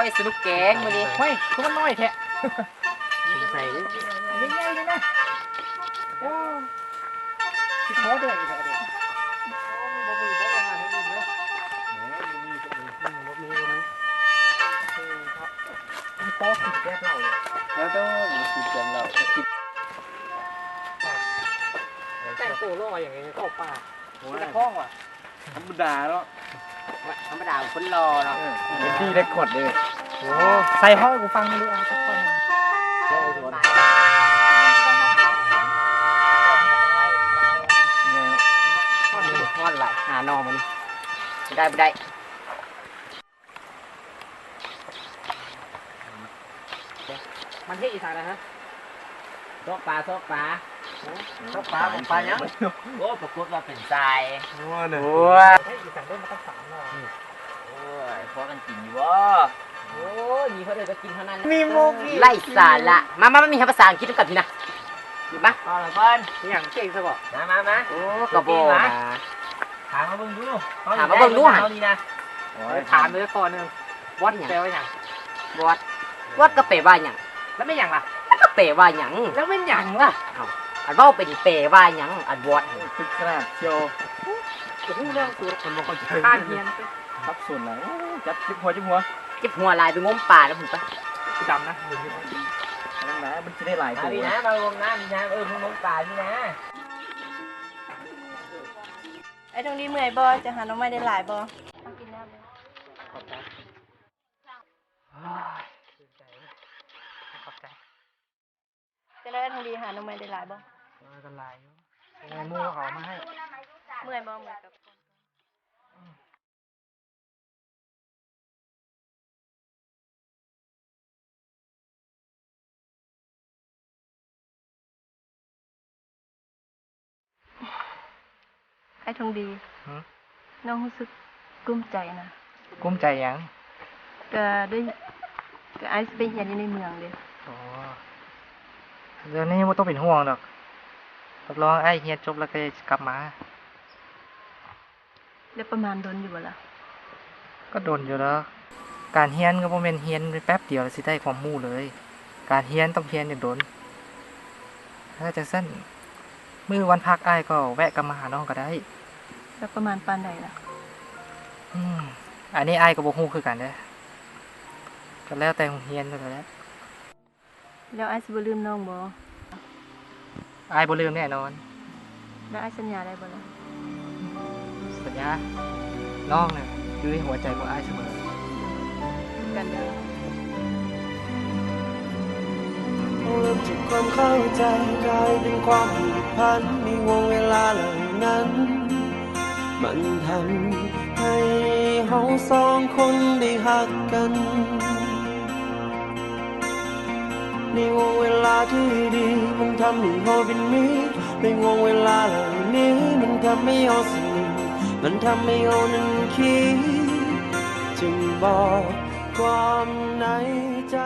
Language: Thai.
ยสนุกแกงมื้อนี้ เฮ้ยตัวมันน้อยแท้ ใส่ ใหญ่ๆเลยนะโอ้ที่ขอด้วยอีกแล้วเด้มีโต๊ะแก้เราเลย แล้วต้องมีสิเกินเราคิด แต่งตัวล่ออย่างงี้ก็ป่าจะคล้องว่ะ ธรรมดาเนาะ ธรรมดาคนรอเนาะ ดีได้กดเลย โอ้ใส่ห้อยกูฟังไม่รู้เอาสักท่อน ทอดไหลหานอมันได้ไม่ได้มันที่อีสานนะฮะซอกปลาซอกปลาซอกปลาของปลายังโอ้ปรากฏว่าเป็นทราย โอ้เนี่ย โอ้ย ให้อีสานได้มาตั้ง3 หน่อ โอ้ยพอกันกินอยู่วะโอ้ยมีเขาเลยก็กินเท่านั้น มีมุก ไล่สาระมามีภาษาอังกฤษกับพี่นะอยู่ปะเอาละเพื่อน อย่างเก่งซะบ่ มาโอ้กระโบนะ ถามมาเบิ่งดู ถามมาเบิ่งดูหัน เอานี่นะ ถามเลยก่อนนึงวัดแปลว่าอย่าง วัดก็เปว่าหยัง แล้วไม่อย่างล่ะ ก็เปว่าหยัง แล้วไม่อย่างล่ะ อันเว้าเป็นเปว่าหยังอันวอด คึกขนาดเชียว โอ้โหเรื่องตัว คนบอกเขาใจ ข้านเฮียน ครับส่วนไหนจับจิ๊บหัว เจ็บหัวลายไปงมป่าแล้วผมปะ ดำนะ นั่นนะมันจะได้หลายตัว พี่นะมางมน้ำพี่นะมึงงมป่าพี่นะ ไอ้ตรงนี้เมื่อยบ่จะหาน้องไม้ได้หลายบ่กินน้ำเลย ขอบใจขอบใจ จะได้ทางดีหาน้องไม้ได้หลายบ่ กันลายยังไงมูเขามาให้ เมื่อยบ่เมื่อยกับไอ้ทองดีน้องรู้สึกกุ้มใจนะ กุ้มใจยัง ก็ได้ก็ไอ้สิไปเรียนอยู่ในเมืองเด้ โอ้เดี๋ยวนี้ไม่ต้องเป็นห่วงหรอกรับรองไอ้เฮียจบแล้วก็จะกลับมา แล้วประมาณโดนอยู่บ่ล่ะ ก็โดนอยู่แล้ว การเฮียนก็บ่แม่นเฮียนไปแป๊บเดียวสิได้ความรู้เลย การเฮียนต้องเฮียนอย่างโดนถ้าจะสั้นมื้อวันพักอ้ายก็แวะกลับมาหาน้องก็ได้ แล้วประมาณปานใดล่ะ อันนี้อ้ายก็บ่ฮู้คือกันเด้อก็แล้วแต่โรงเรียนก็แล้ว แล้วไอ้สิบ่ลืมน้องบ่ อ้ายบ่ลืมแน่นอน แล้วไอ้สัญญาได้บ่ล่ะ สัญญาน้องเนี่ยอยู่ในหัวใจของอ้ายเสมอ กันเด้อ เริ่มจากความเข้าใจกลายเป็นความผูกพันในวงเวลาเหล่านั้น มันทำให้เราสองคนได้หักกัน ในวงเวลาที่ดีมันทำให้เราเป็นมิตรในวงเวลาเหล่านี้มันทำให้เราสนิทมันทำให้เรานั้นคิดจึงบอกความในใจ